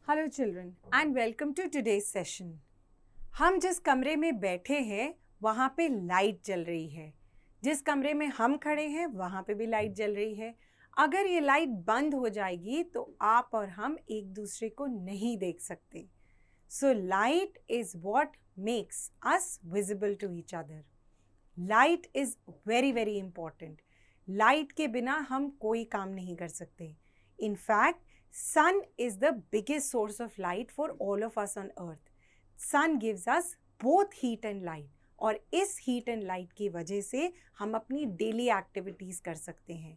Hello children and welcome to today's session. हम जिस कमरे में बैठे हैं वहाँ पे लाइट जल रही है। जिस कमरे में हम खड़े हैं वहाँ पे भी लाइट जल रही है। अगर ये लाइट बंद हो जाएगी तो आप और हम एक दूसरे को नहीं देख सकते। So light is what makes us visible to each other. Light is very very important. Light के बिना हम कोई काम नहीं कर सकते। In fact sun is the biggest source of light for all of us on earth. Sun gives us both heat and light और इस heat and light की वजह से हम अपनी daily activities कर सकते हैं.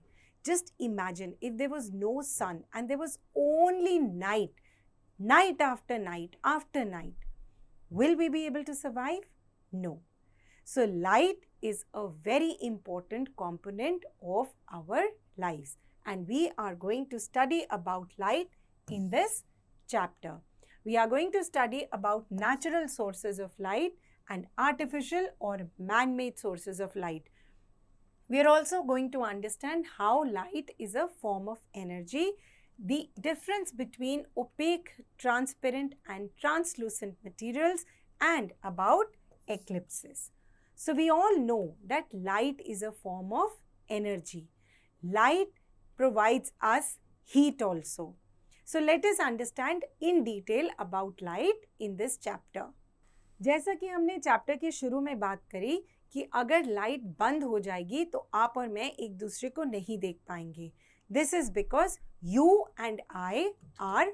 Just imagine if there was no sun and there was only night, night after night after night. Will we be able to survive? No. So light is a very important component of our lives. And we are going to study about light in this chapter. We are going to study about natural sources of light and artificial or man-made sources of light. We are also going to understand how light is a form of energy, the difference between opaque, transparent and translucent materials, and about eclipses. So we all know that light is a form of energy. Light provides us heat also. So let us understand in detail about light in this chapter. जैसा कि हमने chapter के शुरू में बात करी कि अगर लाइट बंद हो जाएगी तो आप और मैं एक दूसरे को नहीं देख पाएंगे. This is because you and I are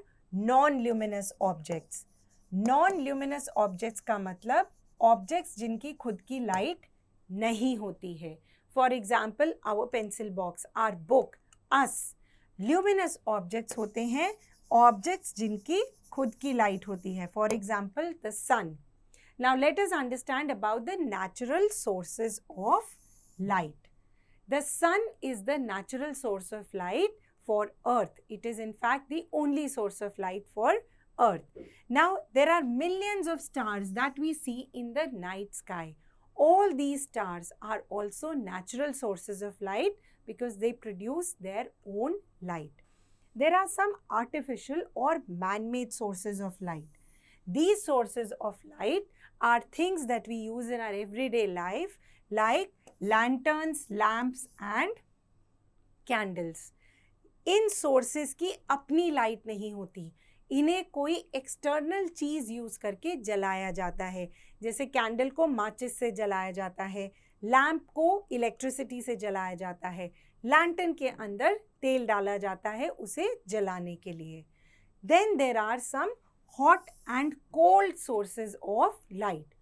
non-luminous objects. Non-luminous objects का मतलब objects जिनकी खुद की लाइट नहीं होती है. For example, our pencil box, our book, us. Luminous objects होते हैं objects जिनकी खुद की लाइट होती है. For example, the sun. Now let us understand about the natural sources of light. The sun is the natural source of light for earth. It is in fact the only source of light for earth. Now there are millions of stars that we see in the night sky. All these stars are also natural sources of light because they produce their own light. There are some artificial or man-made sources of light. These sources of light are things that we use in our everyday life like lanterns, lamps and candles. In sources की अपनी light नहीं होती. इन्हें कोई external चीज़ use करके जलाया जाता है. जैसे कैंडल को माचिस से जलाया जाता है, लैम्प को इलेक्ट्रिसिटी से जलाया जाता है, लैंटर्न के अंदर तेल डाला जाता है उसे जलाने के लिए. Then there are some hot and cold sources of light.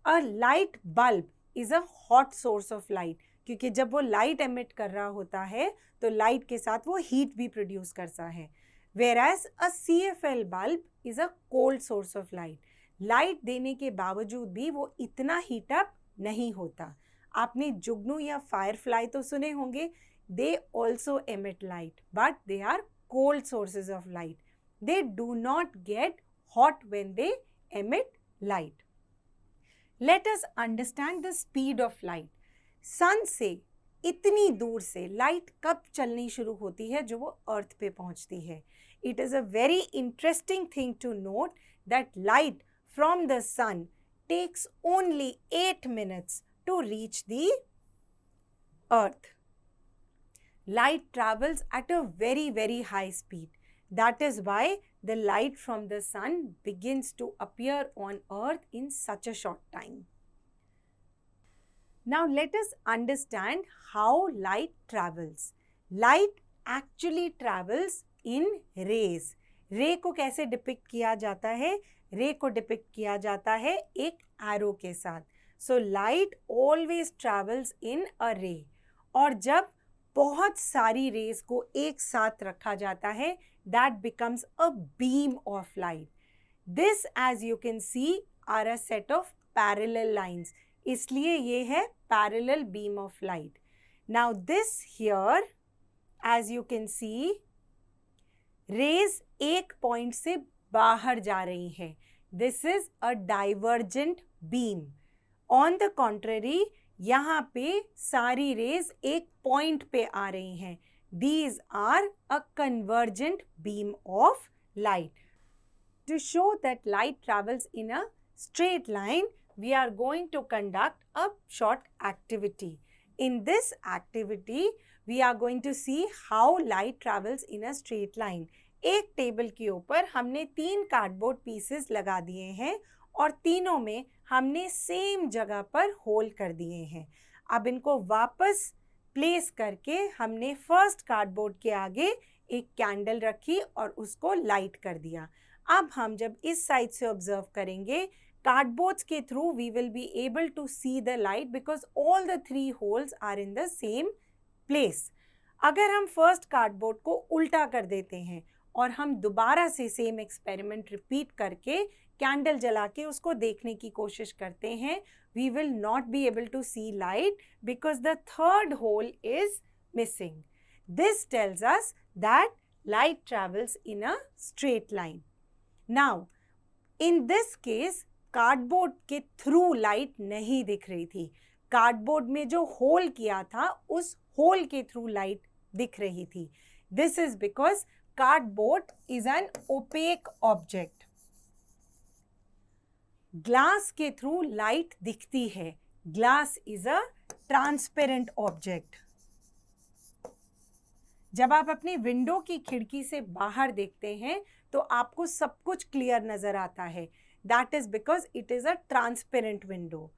A light bulb is a hot source of light क्योंकि जब वो लाइट एमिट कर रहा होता है तो लाइट के साथ वो हीट भी प्रोड्यूस करता है. Whereas a CFL bulb is a cold source of light. Light देने के बावजूद भी वो इतना हीट अप नहीं होता. आपने जुगनू या फायरफ्लाई तो सुने होंगे. They also emit light, but they are cold sources of light. They do not get hot when they emit light. Let us understand the speed of light. sun से इतनी दूर से लाइट कब चलनी शुरू होती है जो वो अर्थ पे पहुंचती है. It is a very interesting thing to note that light from the sun takes only 8 minutes to reach the earth. Light travels at a very very high speed. That is why the light from the sun begins to appear on earth in such a short time. Now let us understand how light travels. Light actually travels in rays. रे को कैसे depict किया जाता है? रे को depict किया जाता है एक एरो के साथ. सो लाइट ऑलवेज ट्रैवल्स इन अ रे. और जब बहुत सारी रेज को एक साथ रखा जाता है that becomes a beam of light. This as you can see are a set of parallel lines. इसलिए ये है parallel beam of light. Now this here as you can see rays एक पॉइंट से बाहर जा रही हैं. This is a divergent beam. On the contrary यहाँ पे सारी रेज एक पॉइंट पे आ रही हैं. These are a convergent beam of light. to show that light travels in a straight line, we are going to conduct a short activity. In this activity, we are going to see how light travels in a straight line. एक table के ऊपर हमने 3 cardboard pieces लगा दिए हैं और तीनों में हमने सेम जगह पर होल कर दिए हैं. अब इनको वापस प्लेस करके हमने फर्स्ट कार्डबोर्ड के आगे एक कैंडल रखी और उसको लाइट कर दिया. अब हम जब इस साइड से ऑब्जर्व करेंगे, कार्डबोर्ड्स के through we will be able to see the light because all the 3 holes are in the same place. अगर हम फर्स्ट कार्डबोर्ड को उल्टा कर देते हैं और हम दोबारा से सेम एक्सपेरिमेंट रिपीट करके कैंडल जला के उसको देखने की कोशिश करते हैं, we will not be able to see light because the third hole is missing. This tells us that light travels in a straight line. Now, in this case, cardboard के थ्रू लाइट नहीं दिख रही थी. Cardboard में जो whole किया था उस होल के थ्रू लाइट दिख रही थी. This is because cardboard is an opaque object. Glass के थ्रू लाइट दिखती है. Glass is a transparent object. जब आप अपनी विंडो की खिड़की से बाहर देखते हैं तो आपको सब कुछ क्लियर नजर आता है. That is because it is a transparent window.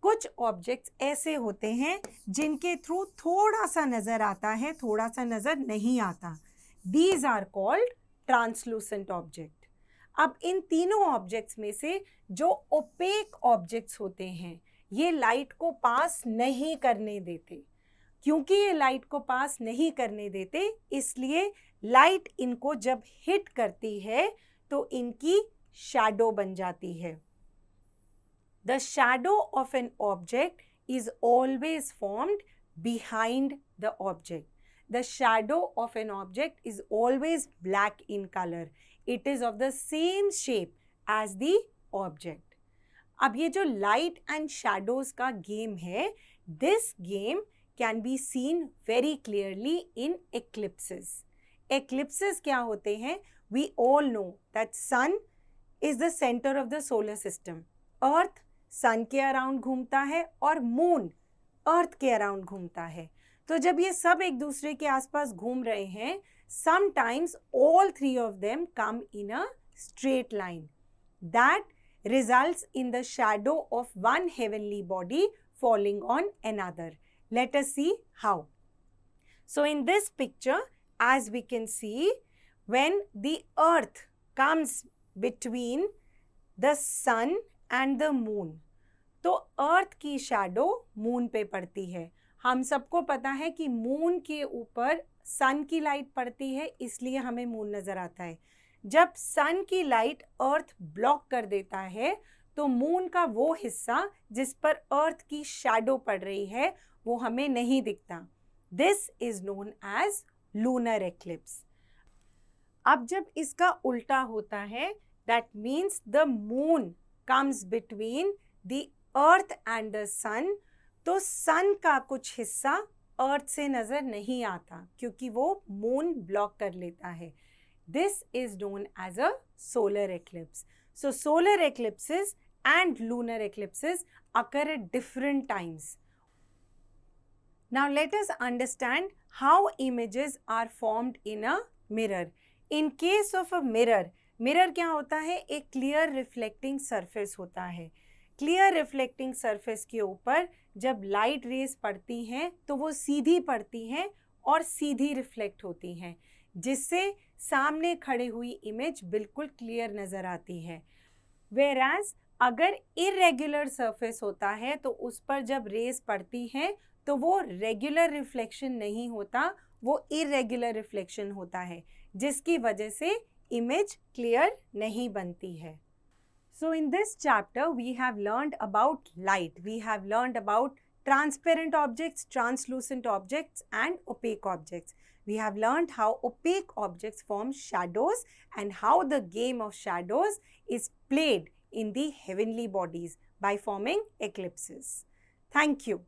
कुछ ऑब्जेक्ट्स ऐसे होते हैं जिनके थ्रू थोड़ा सा नजर आता है, थोड़ा सा नजर नहीं आता. These are called translucent object. अब इन तीनों ऑब्जेक्ट्स में से जो ओपेक ऑब्जेक्ट्स होते हैं ये लाइट को पास नहीं करने देते. क्योंकि ये लाइट को पास नहीं करने देते इसलिए लाइट इनको जब हिट करती है तो इनकी शैडो बन जाती है. The shadow of an object is always formed behind the object. The shadow of an object is always black in color. It is of the same shape as the object. अब ये जो light and shadows का game है, this game can be seen very clearly in eclipses. Eclipses क्या होते हैं? We all know that sun is the center of the solar system. Earth sun के around घूमता है और moon earth के around घूमता है. तो जब ये सब एक दूसरे के आसपास घूम रहे हैं, sometimes all 3 of them come in a straight line. That results in the shadow of one heavenly body falling on another. Let us see how. So in this picture, as we can see, when the earth comes between the sun and the moon, तो अर्थ की shadow moon पे पड़ती है. हम सबको पता है कि मून के ऊपर सन की लाइट पड़ती है इसलिए हमें मून नज़र आता है. जब सन की लाइट अर्थ ब्लॉक कर देता है तो मून का वो हिस्सा जिस पर अर्थ की शैडो पड़ रही है वो हमें नहीं दिखता. This is known as lunar eclipse. अब जब इसका उल्टा होता है, that means the moon comes between the earth and the sun, तो सन का कुछ हिस्सा अर्थ से नजर नहीं आता क्योंकि वो मून ब्लॉक कर लेता है. This is known as a solar eclipse. So solar eclipses and lunar eclipses occur at different times. Now let us understand how images are formed in a mirror. In case of a mirror, mirror क्या होता है? एक clear reflecting surface होता है. Clear reflecting surface के ऊपर जब light rays पड़ती हैं तो वो सीधी पड़ती हैं और सीधी रिफ्लेक्ट होती हैं जिससे सामने खड़े हुई इमेज बिल्कुल क्लियर नज़र आती है. वेराज अगर इरेगुलर सरफेस होता है तो उस पर जब रेज पड़ती हैं तो वो रेगुलर रिफ्लेक्शन नहीं होता, वो इरेगुलर रिफ्लेक्शन होता है जिसकी वजह से इमेज क्लियर नहीं बनती है. So in this chapter, we have learned about light. We have learned about transparent objects, translucent objects, and opaque objects. We have learned how opaque objects form shadows and how the game of shadows is played in the heavenly bodies by forming eclipses. Thank you.